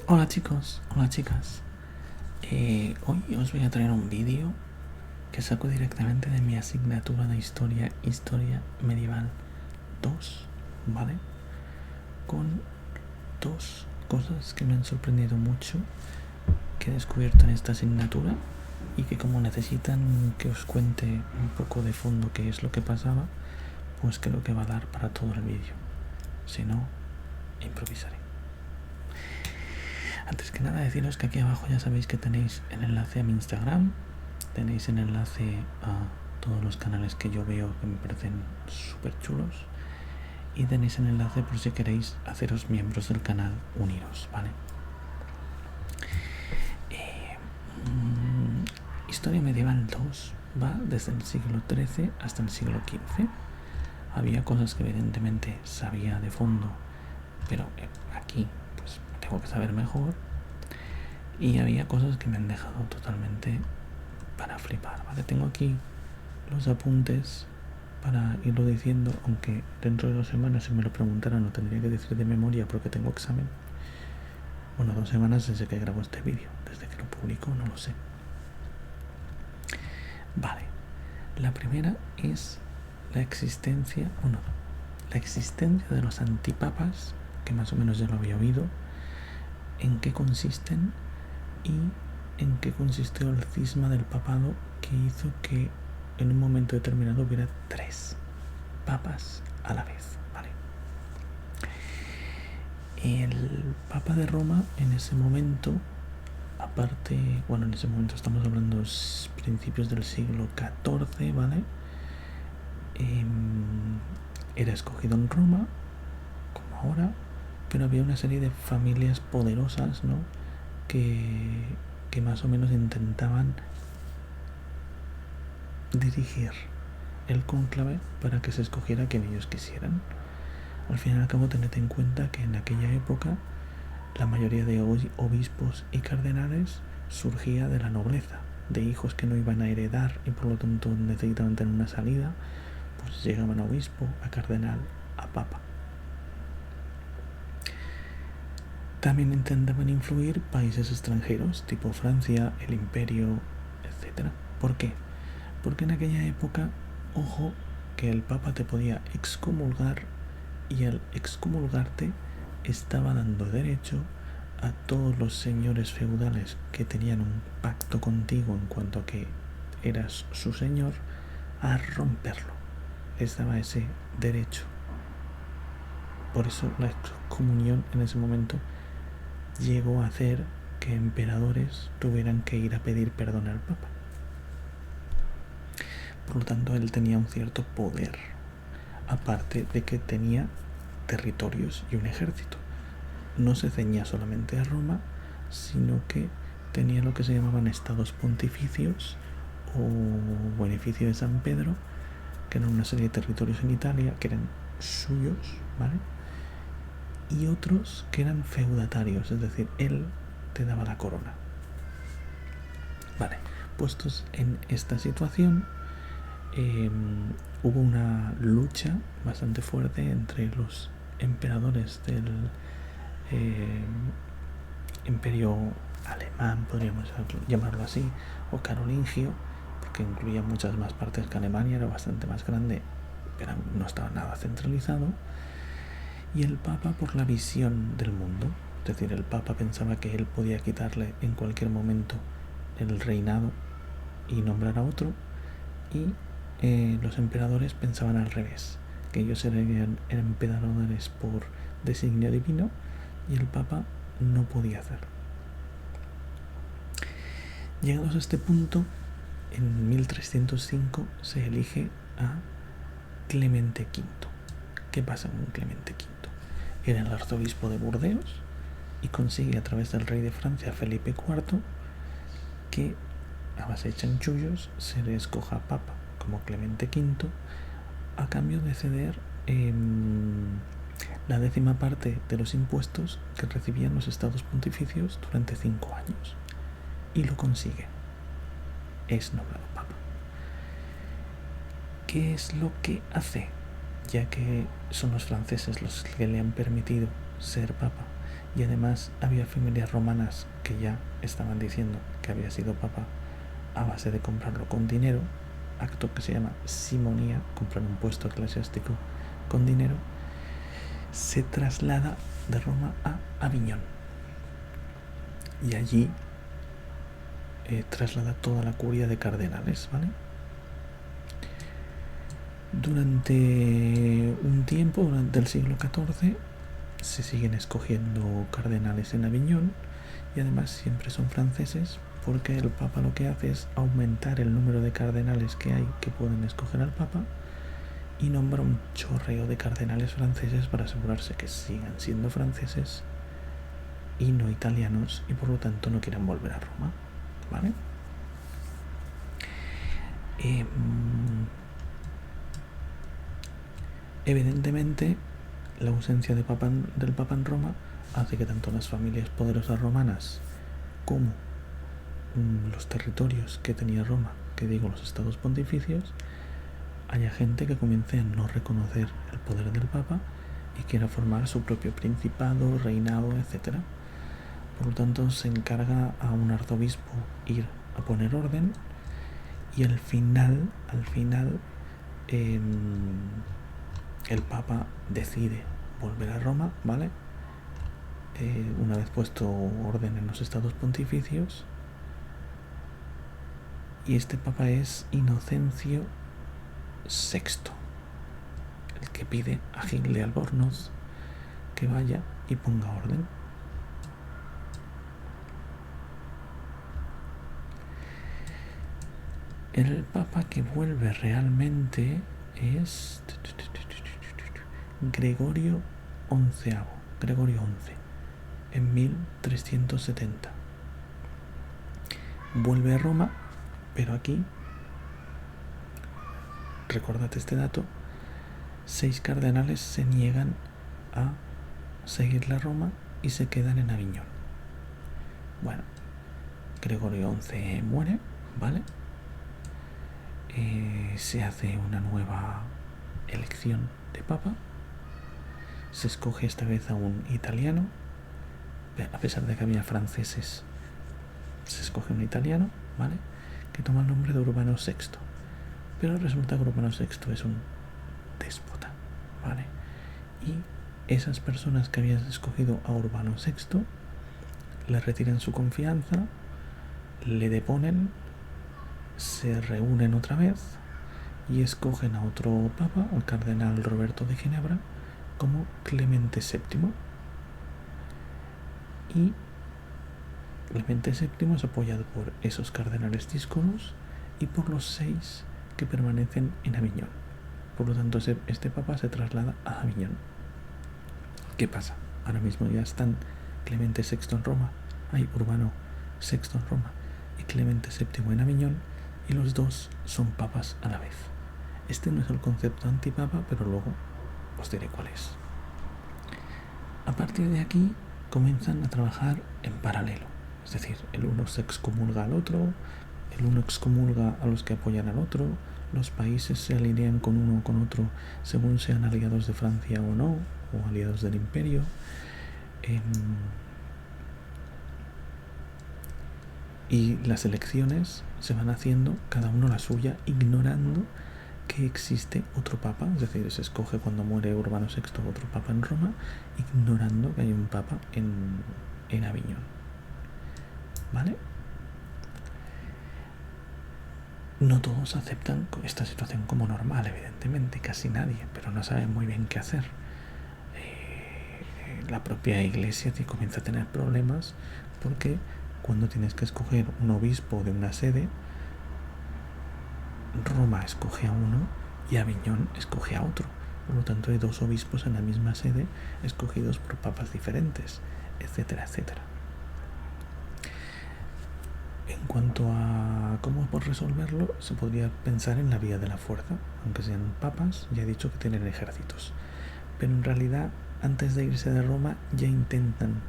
Hola chicos, hola chicas. Hoy os voy a traer un vídeo que saco directamente de mi asignatura de Historia Medieval 2, ¿vale? Con dos cosas que me han sorprendido mucho, que he descubierto en esta asignatura y que como necesitan que os cuente un poco de fondo qué es lo que pasaba, pues creo que va a dar para todo el vídeo. Si no, improvisaré. Antes que nada deciros que aquí abajo ya sabéis que tenéis el enlace a mi Instagram, tenéis el enlace a todos los canales que yo veo que me parecen súper chulos y tenéis el enlace por si queréis haceros miembros del canal, uniros, ¿vale? Historia Medieval 2 va desde el siglo XIII hasta el siglo XV. Había cosas que evidentemente sabía de fondo, pero aquí pues tengo que saber mejor. Y había cosas que me han dejado totalmente para flipar, ¿vale? Tengo aquí los apuntes para irlo diciendo, aunque dentro de 2 semanas si me lo preguntaran lo tendría que decir de memoria porque tengo examen. Bueno, 2 semanas desde que grabo este vídeo, desde que lo publico no lo sé. Vale, la primera es la existencia de los antipapas, que más o menos ya lo había oído, en qué consisten y en qué consistió el cisma del papado que hizo que en un momento determinado hubiera 3 papas a la vez, ¿vale? El Papa de Roma en ese momento, aparte, bueno, en ese momento estamos hablando de principios del siglo XIV, ¿vale? Era escogido en Roma, como ahora, pero había una serie de familias poderosas, ¿no? Que más o menos intentaban dirigir el cónclave para que se escogiera quien ellos quisieran. Al fin y al cabo, tened en cuenta que en aquella época la mayoría de obispos y cardenales surgía de la nobleza, de hijos que no iban a heredar y por lo tanto necesitaban tener una salida, pues llegaban a obispo, a cardenal, a papa. También intentaban influir países extranjeros, tipo Francia, el Imperio, etc. ¿Por qué? Porque en aquella época, ojo, que el papa te podía excomulgar y al excomulgarte estaba dando derecho a todos los señores feudales que tenían un pacto contigo en cuanto a que eras su señor a romperlo. Les daba ese derecho. Por eso la excomunión en ese momento llegó a hacer que emperadores tuvieran que ir a pedir perdón al papa. Por lo tanto, él tenía un cierto poder, aparte de que tenía territorios y un ejército. No se ceñía solamente a Roma, sino que tenía lo que se llamaban estados pontificios o beneficio de San Pedro, que eran una serie de territorios en Italia que eran suyos, ¿vale? Y otros que eran feudatarios, es decir, él te daba la corona. Vale, puestos en esta situación, hubo una lucha bastante fuerte entre los emperadores del imperio alemán, podríamos llamarlo así, o carolingio, porque incluía muchas más partes que Alemania, era bastante más grande, pero no estaba nada centralizado, y el papa por la visión del mundo. Es decir, el papa pensaba que él podía quitarle en cualquier momento el reinado y nombrar a otro, y los emperadores pensaban al revés, que ellos eran emperadores por designio divino y el papa no podía hacerlo. Llegados a este punto, en 1305 se elige a Clemente V. ¿Qué pasa con Clemente V? Era el arzobispo de Burdeos y consigue a través del rey de Francia, Felipe IV, que a base de chanchullos se le escoja papa como Clemente V a cambio de ceder la 10ª parte de los impuestos que recibían los estados pontificios durante 5 años. Y lo consigue. Es nombrado papa. ¿Qué es lo que hace? Ya que son los franceses los que le han permitido ser papa y además había familias romanas que ya estaban diciendo que había sido papa a base de comprarlo con dinero, acto que se llama simonía, comprar un puesto eclesiástico con dinero. Se traslada de Roma a Aviñón y allí traslada toda la curia de cardenales, ¿vale? Durante un tiempo, durante el siglo XIV, se siguen escogiendo cardenales en Aviñón y además siempre son franceses, porque el Papa lo que hace es aumentar el número de cardenales que hay que pueden escoger al Papa y nombra un chorreo de cardenales franceses para asegurarse que sigan siendo franceses y no italianos y por lo tanto no quieran volver a Roma, ¿vale? Evidentemente la ausencia del Papa en Roma hace que tanto las familias poderosas romanas como los territorios que tenía Roma, que digo los estados pontificios, haya gente que comience a no reconocer el poder del Papa y quiera formar su propio principado, reinado, etc. Por lo tanto se encarga a un arzobispo ir a poner orden y al final el Papa decide volver a Roma, ¿vale? Una vez puesto orden en los estados pontificios, y este Papa es Inocencio VI, el que pide a Gil de Albornoz que vaya y ponga orden. El Papa que vuelve realmente es Gregorio XI, en 1370. Vuelve a Roma, pero aquí, recordad este dato, 6 cardenales se niegan a seguir la Roma y se quedan en Aviñón. Bueno, Gregorio XI muere, ¿vale? Se hace una nueva elección de papa, se escoge esta vez a un italiano, a pesar de que había franceses, se escoge un italiano, ¿vale? Que toma el nombre de Urbano VI, pero resulta que Urbano VI es un déspota, ¿vale? Y esas personas que habían escogido a Urbano VI le retiran su confianza, le deponen, se reúnen otra vez y escogen a otro papa, el cardenal Roberto de Ginebra, como Clemente VII. Y Clemente VII es apoyado por esos cardenales díscolos y por los 6 que permanecen en Aviñón. Por lo tanto, este papa se traslada a Aviñón. ¿Qué pasa? Ahora mismo ya están Clemente VI en Roma, hay Urbano VI en Roma y Clemente VII en Aviñón, y los dos son papas a la vez. Este no es el concepto antipapa, pero luego os diré cuál es. A partir de aquí comienzan a trabajar en paralelo, es decir, el uno se excomulga al otro, el uno excomulga a los que apoyan al otro, los países se alinean con uno o con otro según sean aliados de Francia o no, o aliados del imperio. Y las elecciones se van haciendo cada uno la suya, ignorando que existe otro papa, es decir, se escoge cuando muere Urbano VI otro papa en Roma, ignorando que hay un papa en Aviñón, ¿vale? No todos aceptan esta situación como normal, evidentemente, casi nadie, pero no saben muy bien qué hacer. La propia iglesia comienza a tener problemas porque cuando tienes que escoger un obispo de una sede, Roma escoge a uno y Aviñón escoge a otro. Por lo tanto, hay 2 obispos en la misma sede escogidos por papas diferentes, etcétera, etcétera. En cuanto a cómo resolverlo, se podría pensar en la vía de la fuerza, aunque sean papas, ya he dicho que tienen ejércitos. Pero en realidad, antes de irse de Roma, ya intentan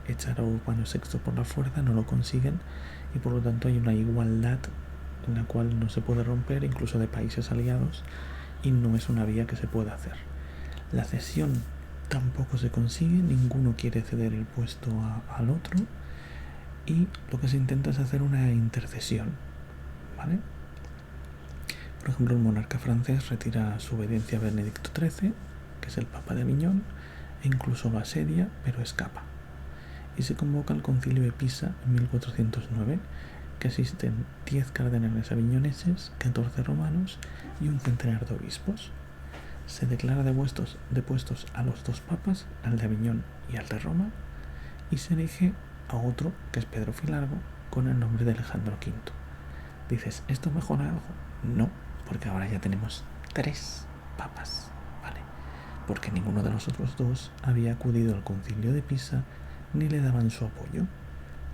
echar a Urbano VI por la fuerza, no lo consiguen, y por lo tanto hay una igualdad en la cual no se puede romper, incluso de países aliados, y no es una vía que se pueda hacer. La cesión tampoco se consigue, ninguno quiere ceder el puesto al otro, y lo que se intenta es hacer una intercesión, ¿vale? Por ejemplo, el monarca francés retira su obediencia a Benedicto XIII, que es el Papa de Aviñón, e incluso lo asedia, pero escapa. Y se convoca el Concilio de Pisa en 1409, que asisten 10 cardenales aviñoneses, 14 romanos y un centenar de obispos. Se declara depuestos a los 2 papas, al de Aviñón y al de Roma, y se elige a otro, que es Pedro Filargo, con el nombre de Alejandro V. Dices, ¿esto mejora algo? No, porque ahora ya tenemos 3 papas, ¿vale? Porque ninguno de los otros 2 había acudido al Concilio de Pisa ni le daban su apoyo.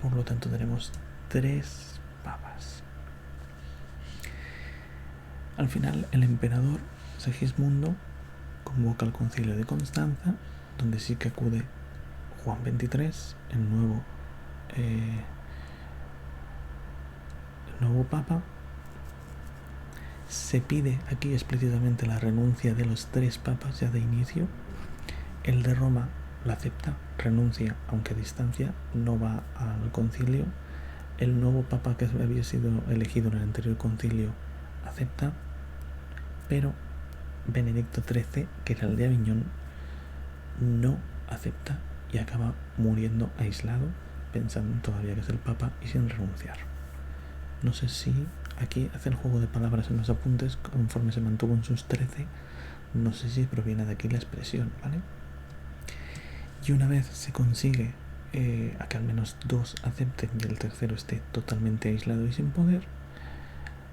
Por lo tanto, tenemos 3 papas. Al final, el emperador Segismundo convoca al Concilio de Constanza, donde sí que acude Juan XXIII, el nuevo papa. Se pide aquí explícitamente la renuncia de los 3 papas ya de inicio. El de Roma la acepta, renuncia, aunque a distancia, no va al concilio. El nuevo papa que había sido elegido en el anterior concilio acepta, pero Benedicto XIII, que era el de Aviñón, no acepta y acaba muriendo aislado, pensando todavía que es el papa y sin renunciar. No sé si aquí hace el juego de palabras en los apuntes, conforme se mantuvo en sus 13, no sé si proviene de aquí la expresión, ¿vale? Y una vez se consigue a que al menos 2 acepten y el tercero esté totalmente aislado y sin poder,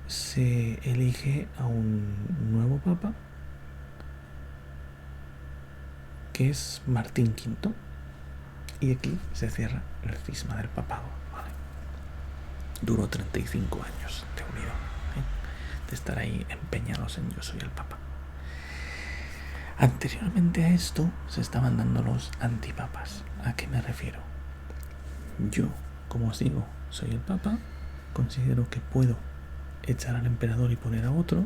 se elige a un nuevo papa, que es Martín V, y aquí se cierra el cisma del papado, ¿vale? Duró 35 años de unión, de estar ahí empeñados en yo soy el papa. Anteriormente a esto se estaban dando los antipapas. ¿A qué me refiero? Yo, como os digo, soy el papa, considero que puedo echar al emperador y poner a otro,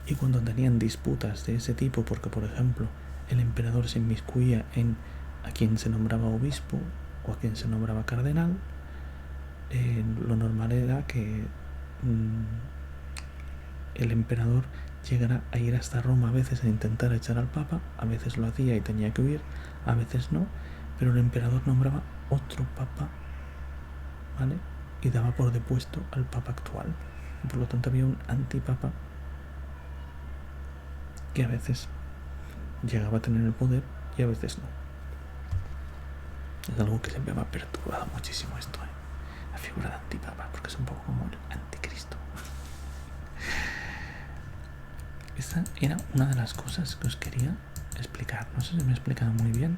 y cuando tenían disputas de ese tipo, porque por ejemplo el emperador se inmiscuía en a quien se nombraba obispo o a quien se nombraba cardenal, lo normal era que el emperador llegara a ir hasta Roma a veces a intentar echar al papa, a veces lo hacía y tenía que huir, a veces no, pero el emperador nombraba otro papa, ¿vale? Y daba por depuesto al papa actual. Por lo tanto había un antipapa que a veces llegaba a tener el poder y a veces no. Es algo que siempre me ha perturbado muchísimo esto, la figura de antipapa, porque es un poco como el anticristo. Esta era una de las cosas que os quería explicar. No sé si me he explicado muy bien,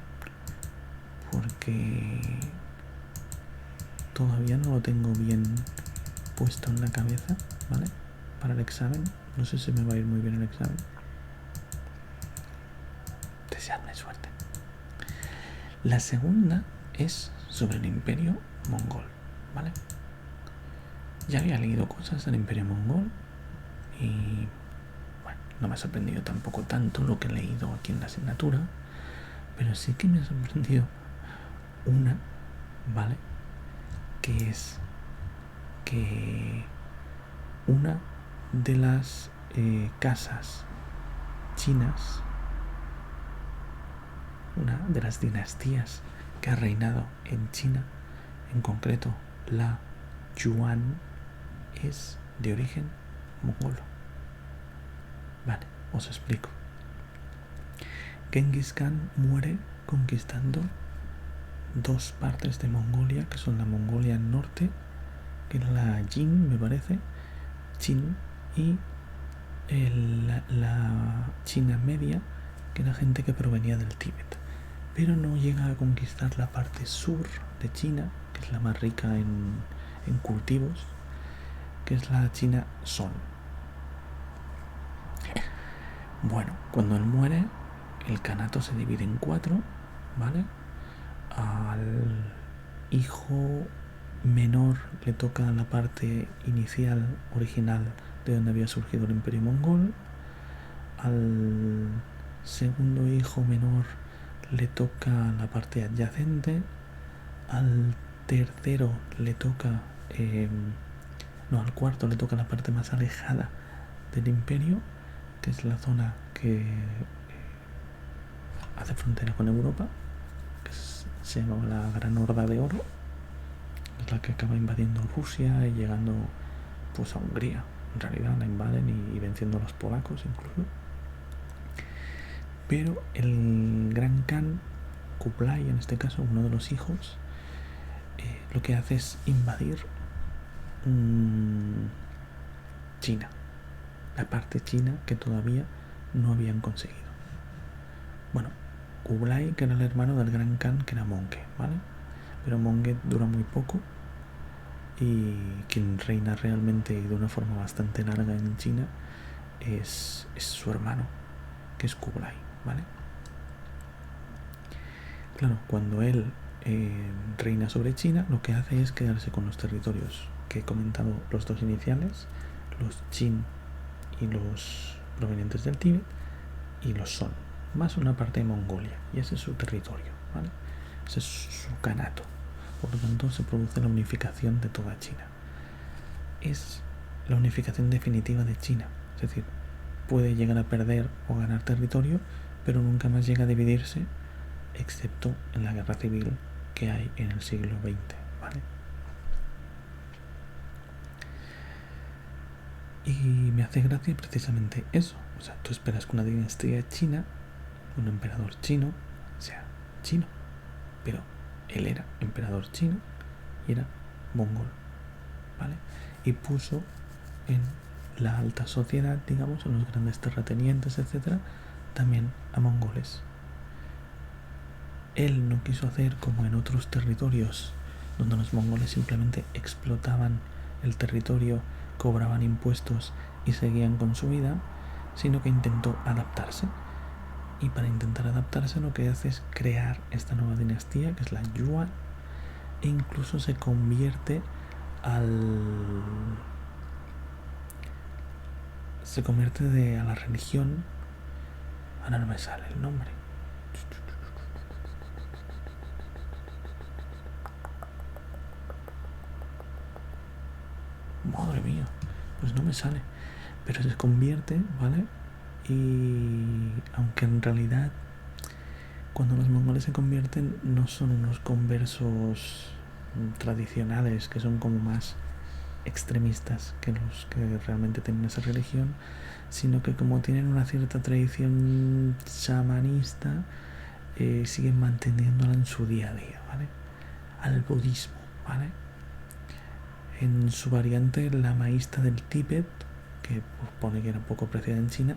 porque todavía no lo tengo bien puesto en la cabeza, ¿vale? Para el examen. No sé si me va a ir muy bien el examen. Deseadme suerte. La segunda es sobre el Imperio Mongol, ¿vale? Ya había leído cosas del Imperio Mongol y bueno, no me ha sorprendido tampoco tanto lo que he leído aquí en la asignatura, pero sí que me ha sorprendido una, ¿vale? Que es que una de las casas chinas, una de las dinastías que ha reinado en China, en concreto la Yuan, es de origen mongolo. Vale, os explico. Genghis Khan muere conquistando 2 partes de Mongolia, que son la Mongolia Norte, que era la Jin, me parece, Qin, y la China Media, que era gente que provenía del Tíbet. Pero no llega a conquistar la parte sur de China, que es la más rica en cultivos, que es la China Song. Bueno, cuando él muere, el kanato se divide en 4, ¿vale? Al hijo menor le toca la parte inicial, original, de donde había surgido el Imperio Mongol. Al segundo hijo menor le toca la parte adyacente, al tercero le toca, al cuarto le toca la parte más alejada del imperio, que es la zona que hace frontera con Europa, que se llama la Gran Horda de Oro, es la que acaba invadiendo Rusia y llegando pues a Hungría. En realidad la invaden y venciendo a los polacos incluso. Pero el Gran Khan, Kublai en este caso, uno de los hijos, lo que hace es invadir China, la parte china que todavía no habían conseguido. Bueno, Kublai, que era el hermano del Gran Khan, que era Monge, ¿vale? Pero Monge dura muy poco, y quien reina realmente y de una forma bastante larga en China es su hermano, que es Kublai, ¿vale? Claro, cuando él reina sobre China, lo que hace es quedarse con los territorios que he comentado, los dos iniciales, los Qin y los provenientes del Tíbet, y los Son, más una parte de Mongolia, y ese es su territorio, ¿vale? Ese es su kanato. Por lo tanto, se produce la unificación de toda China. Es la unificación definitiva de China, es decir, puede llegar a perder o ganar territorio, pero nunca más llega a dividirse, excepto en la guerra civil que hay en el siglo XX, ¿vale? Y me hace gracia precisamente eso. O sea, tú esperas que una dinastía china, un emperador chino, sea chino, pero él era emperador chino y era mongol, ¿vale? Y puso en la alta sociedad, digamos, en los grandes terratenientes, etcétera, también a mongoles. Él no quiso hacer como en otros territorios donde los mongoles simplemente explotaban el territorio, cobraban impuestos y seguían con su vida, sino que intentó adaptarse. Y para intentar adaptarse lo que hace es crear esta nueva dinastía, que es la Yuan, e incluso se convierte a la religión, ahora no me sale el nombre, madre mía, pues no me sale, pero se convierte, ¿vale? Y aunque en realidad cuando los mongoles se convierten no son unos conversos tradicionales que son como más extremistas que los que realmente tienen esa religión, sino que como tienen una cierta tradición chamanista, siguen manteniéndola en su día a día, ¿vale? Al budismo, ¿vale? En su variante lamaísta del Tíbet, que pone que era un poco apreciada en China,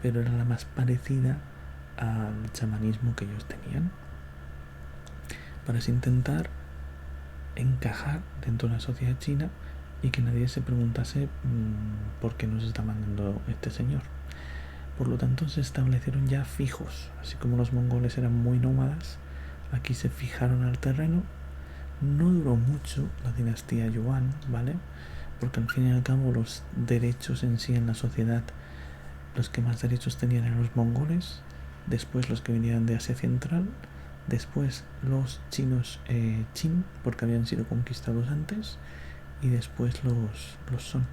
pero era la más parecida al chamanismo que ellos tenían, para así intentar encajar dentro de la sociedad china y que nadie se preguntase por qué nos está mandando este señor. Por lo tanto, se establecieron ya fijos, así como los mongoles eran muy nómadas, aquí se fijaron al terreno. No duró mucho la dinastía Yuan, ¿vale? Porque al fin y al cabo los derechos en sí en la sociedad, los que más derechos tenían eran los mongoles, después los que venían de Asia Central, después los chinos Qin, porque habían sido conquistados antes, y después los Son.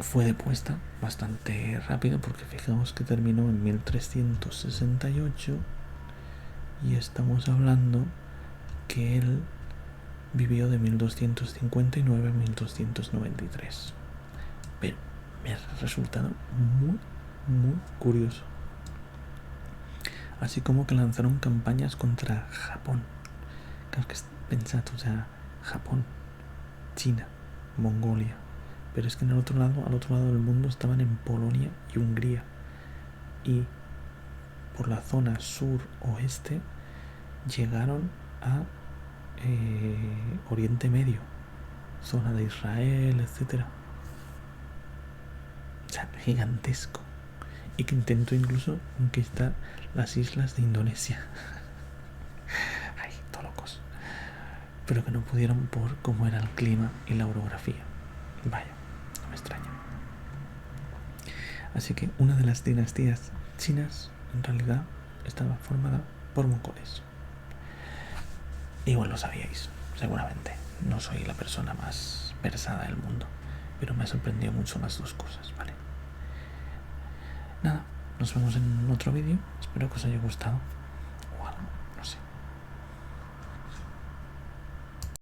Fue depuesta bastante rápido, porque fijaos que terminó en 1368 y estamos hablando que él vivió de 1259 a 1293. Pero me ha resultado muy, muy curioso. Así como que lanzaron campañas contra Japón. Claro que pensad, o sea, Japón, China, Mongolia. Pero es que al otro lado del mundo estaban en Polonia y Hungría. Y por la zona sur-oeste llegaron a Oriente Medio, zona de Israel, etcétera. O sea, gigantesco. Y que intentó incluso conquistar las islas de Indonesia. Ay, todos locos. Pero que no pudieron por cómo era el clima y la orografía. Vaya, no me extraña. Así que una de las dinastías chinas en realidad estaba formada por mongoles. Igual lo sabíais, seguramente. No soy la persona más versada del mundo, pero me ha sorprendido mucho las dos cosas, ¿vale? Nada, nos vemos en otro vídeo. Espero que os haya gustado.